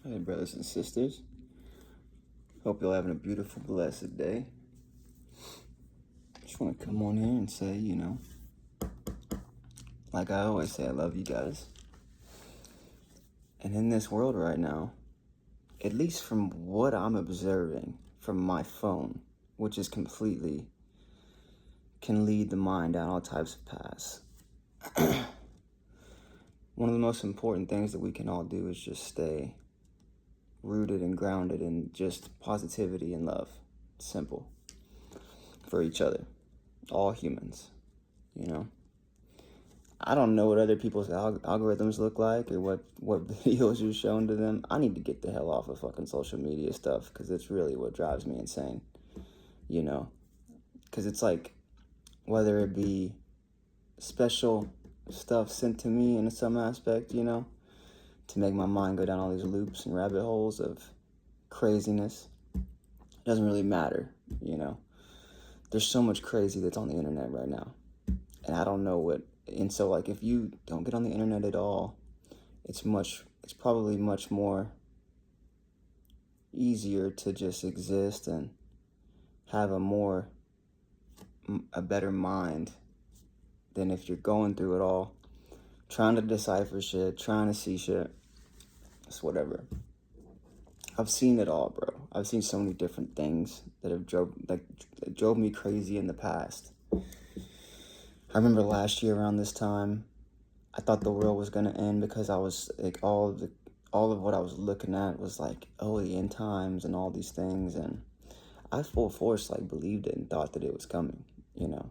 Hey, brothers and sisters. Hope you're having a beautiful, blessed day. Just want to come on here and say, like I always say, I love you guys. And in this world right now, at least from what I'm observing from my phone, which is completely can lead the mind down all types of paths. One of the most important things that we can all do is just stay rooted and grounded in just positivity and love. Simple. For each other. All humans, I don't know what other people's algorithms look like or what videos you're showing to them. I need to get the hell off of fucking social media stuff because it's really what drives me insane, because it's like, whether it be special stuff sent to me in some aspect, to make my mind go down all these loops and rabbit holes of craziness. It doesn't really matter, There's so much crazy that's on the internet right now. And I don't know what, and so like if you don't get on the internet at all, it's probably much more easier to just exist and have a better mind than if you're going through it all, trying to decipher shit, trying to see shit. It's whatever. I've seen it all, bro. I've seen so many different things that have drove me crazy in the past. I remember last year around this time, I thought the world was gonna end because I was like all of what I was looking at was like, oh, the end times and all these things, and I full force like believed it and thought that it was coming. I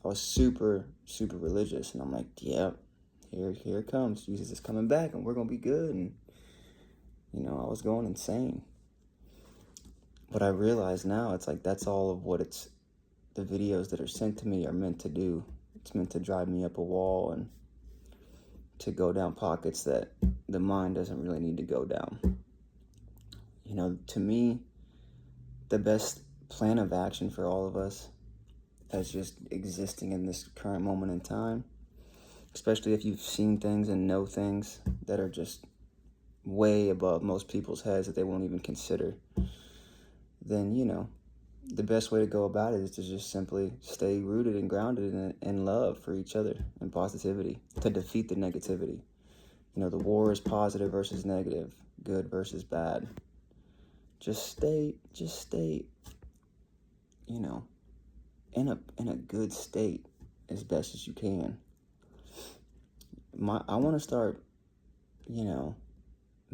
was super, super religious, and I'm like, yep, here it comes. Jesus is coming back, and we're gonna be good. And I was going insane. But I realize now it's like that's all of what the videos that are sent to me are meant to do. It's meant to drive me up a wall and to go down pockets that the mind doesn't really need to go down. To me, the best plan of action for all of us as just existing in this current moment in time, especially if you've seen things and know things that are just way above most people's heads that they won't even consider, then, the best way to go about it is to just simply stay rooted and grounded in love for each other and positivity to defeat the negativity. The war is positive versus negative, good versus bad. Just stay, in a good state as best as you can. I want to start,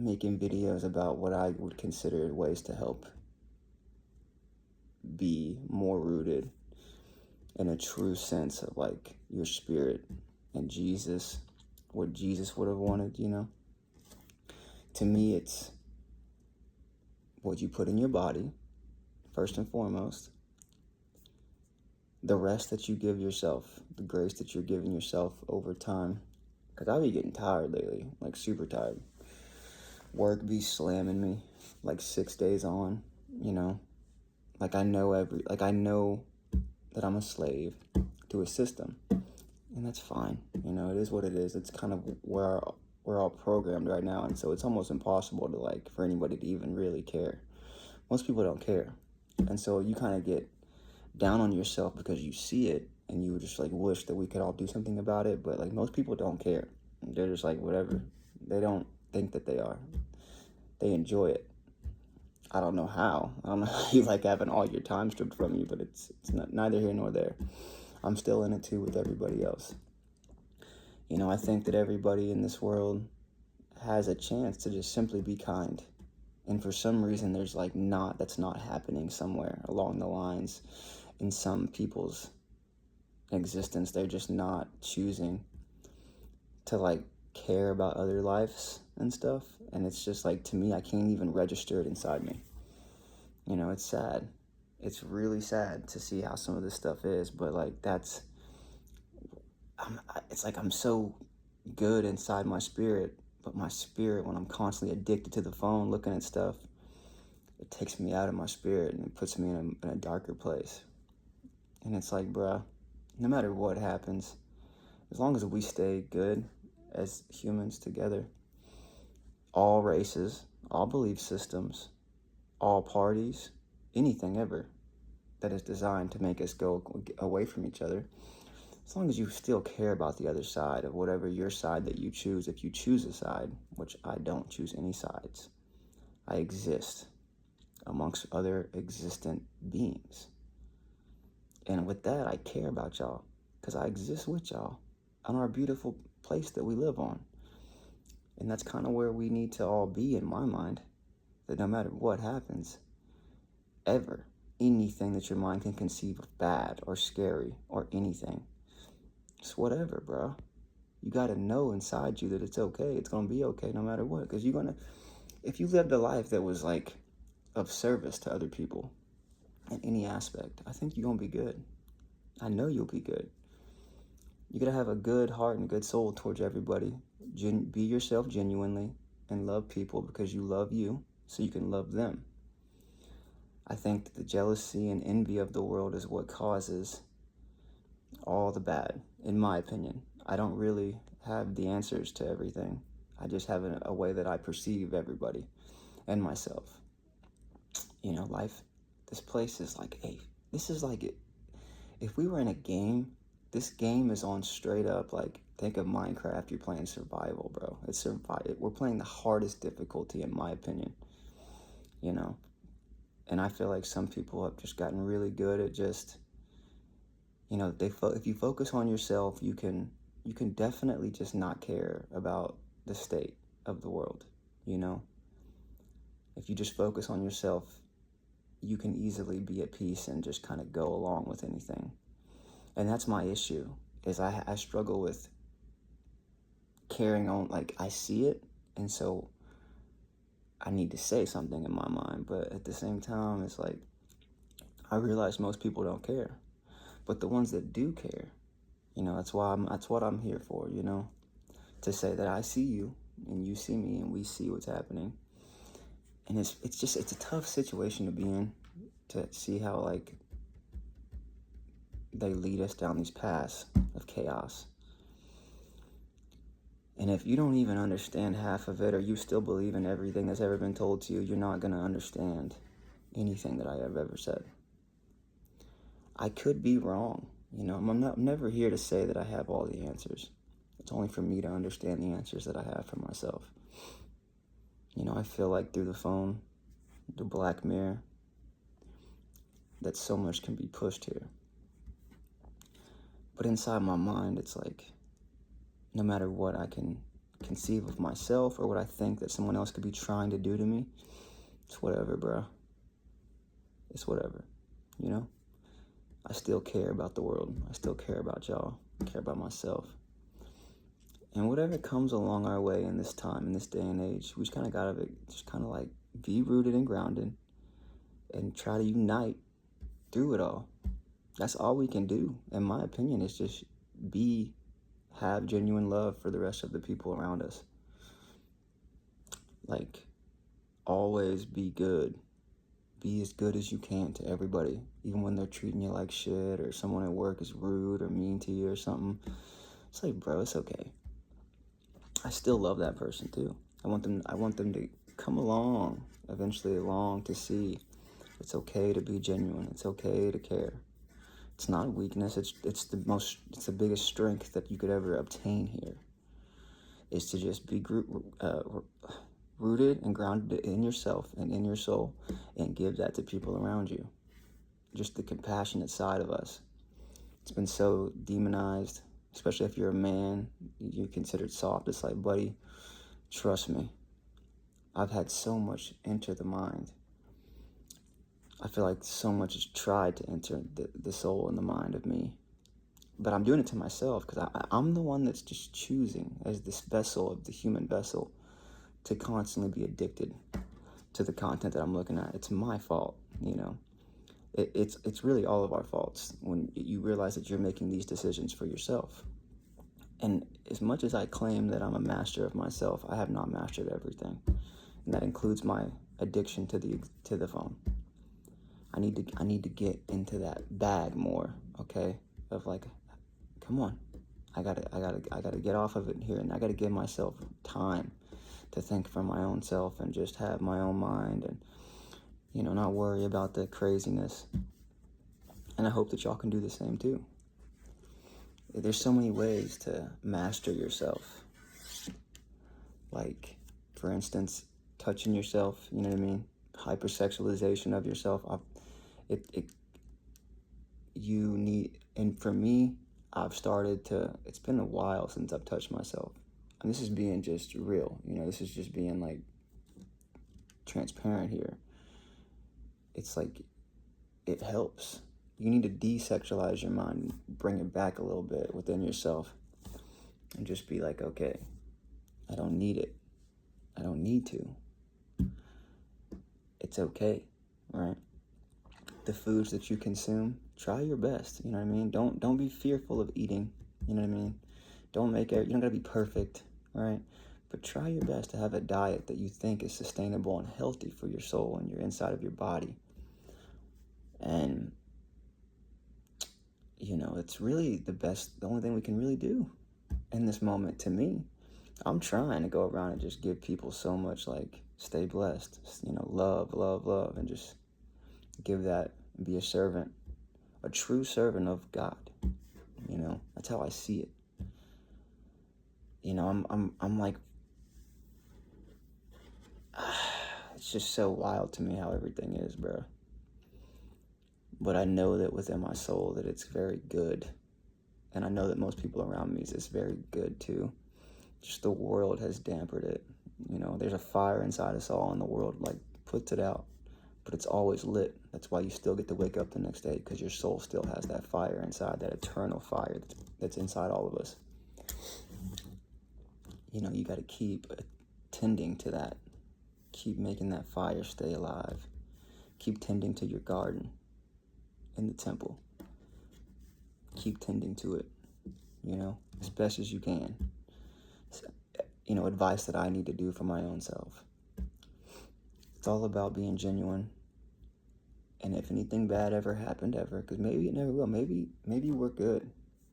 making videos about what I would consider ways to help be more rooted in a true sense of like your spirit and Jesus, what Jesus would have wanted, To me, it's what you put in your body, first and foremost, the rest that you give yourself, the grace that you're giving yourself over time. Because I've been getting tired lately, like super tired. Work be slamming me like 6 days on, Like I know that I'm a slave to a system. And that's fine. It is what it is. It's kind of where we're all programmed right now. And so it's almost impossible to for anybody to even really care. Most people don't care. And so you kind of get down on yourself because you see it and you just wish that we could all do something about it. But most people don't care. They're just whatever. They don't think that they are. They enjoy it. I don't know how. I don't know how you having all your time stripped from you, but it's not, neither here nor there. I'm still in it too with everybody else. I think that everybody in this world has a chance to just simply be kind. And for some reason, there's that's not happening somewhere along the lines in some people's existence. They're just not choosing to care about other lives and stuff. And it's just to me, I can't even register it inside me. It's sad. It's really sad to see how some of this stuff is, but I'm so good inside my spirit, but my spirit, when I'm constantly addicted to the phone, looking at stuff, it takes me out of my spirit and it puts me in a darker place. And it's bruh, no matter what happens, as long as we stay good as humans together, all races, all belief systems, all parties, anything ever that is designed to make us go away from each other, as long as you still care about the other side of whatever your side that you choose, if you choose a side, which I don't choose any sides. I exist amongst other existent beings. And with that, I care about y'all because I exist with y'all on our beautiful place that we live on. And that's kind of where we need to all be in my mind, that no matter what happens, ever, anything that your mind can conceive of bad or scary or anything, it's whatever, bro. You got to know inside you that it's okay. It's going to be okay no matter what. Because if you lived a life that was like of service to other people in any aspect, I think you're going to be good. I know you'll be good. You got to have a good heart and good soul towards everybody. Be yourself genuinely and love people because you love you so you can love them. I think that the jealousy and envy of the world is what causes all the bad, in my opinion. I don't really have the answers to everything. I just have a way that I perceive everybody and myself. You know, life, this place is like, this is like it. If we were in a game, this game is on straight up, like, think of Minecraft, you're playing survival, bro. We're playing the hardest difficulty, in my opinion, you know? And I feel like some people have just gotten really good at just, you know, if you focus on yourself, you can definitely just not care about the state of the world, you know? If you just focus on yourself, you can easily be at peace and just kind of go along with anything. And that's my issue, is I struggle with carrying on, like, I see it, and so I need to say something in my mind, but at the same time, it's like, I realize most people don't care, but the ones that do care, you know, that's what I'm here for, you know, to say that I see you, and you see me, and we see what's happening, and it's a tough situation to be in, to see how, like, they lead us down these paths of chaos. And if you don't even understand half of it, or you still believe in everything that's ever been told to you, you're not going to understand anything that I have ever said. I could be wrong. You know, I'm never here to say that I have all the answers. It's only for me to understand the answers that I have for myself. You know, I feel like through the phone, the Black Mirror, that so much can be pushed here. But inside my mind, it's like, no matter what I can conceive of myself or what I think that someone else could be trying to do to me, it's whatever, bro. It's whatever, you know? I still care about the world. I still care about y'all. I care about myself. And whatever comes along our way in this time, in this day and age, we just kind of gotta just kind of like be rooted and grounded and try to unite through it all. That's all we can do, in my opinion, is just have genuine love for the rest of the people around us. Like, always be good. Be as good as you can to everybody, even when they're treating you like shit, or someone at work is rude or mean to you or something. It's like, bro, it's okay. I still love that person too. I want them to come along, eventually along, to see it's okay to be genuine. It's okay to care. It's not a weakness. It's the biggest strength that you could ever obtain here, is to just be rooted and grounded in yourself and in your soul, and give that to people around you. Just the compassionate side of us. It's been so demonized, especially if you're a man, you're considered soft. It's like, buddy, trust me. I've had so much enter the mind. I feel like so much has tried to enter the soul and the mind of me. But I'm doing it to myself, because I'm the one that's just choosing, as this vessel of the human vessel, to constantly be addicted to the content that I'm looking at. It's my fault, you know. It's really all of our faults when you realize that you're making these decisions for yourself. And as much as I claim that I'm a master of myself, I have not mastered everything. And that includes my addiction to the phone. I need to get into that bag more, okay? Of like, come on, I gotta get off of it here, and I gotta give myself time to think for my own self and just have my own mind and, not worry about the craziness. And I hope that y'all can do the same too. There's so many ways to master yourself. Like, for instance, touching yourself, you know what I mean? Hypersexualization of yourself. You need, and for me, it's been a while since I've touched myself. And this is being just real, this is just being like transparent here. It's like, it helps. You need to desexualize your mind, bring it back a little bit within yourself, and just be like, okay, I don't need it. I don't need to. It's okay, right? The foods that you consume, try your best, you know what I mean? Don't be fearful of eating, you know what I mean? You don't gotta be perfect, right? But try your best to have a diet that you think is sustainable and healthy for your soul and your inside of your body. And, it's really the only thing we can really do in this moment. To me, I'm trying to go around and just give people so much, like, stay blessed, love, love, love, and just give that, be a servant, a true servant of God. That's how I see it. I'm like, it's just so wild to me how everything is, bro. But I know that within my soul that it's very good. And I know that most people around me is very good too. Just the world has dampened it. There's a fire inside us all, and the world, like, puts it out. But it's always lit. That's why you still get to wake up the next day, because your soul still has that fire inside, that eternal fire that's inside all of us. You got to keep tending to that. Keep making that fire stay alive. Keep tending to your garden in the temple. Keep tending to it, as best as you can. Advice that I need to do for my own self. It's all about being genuine. And if anything bad ever happened, because maybe it never will, maybe we're good.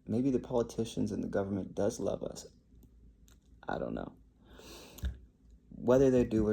Maybe the politicians and the government does love us. I don't know. Whether they do or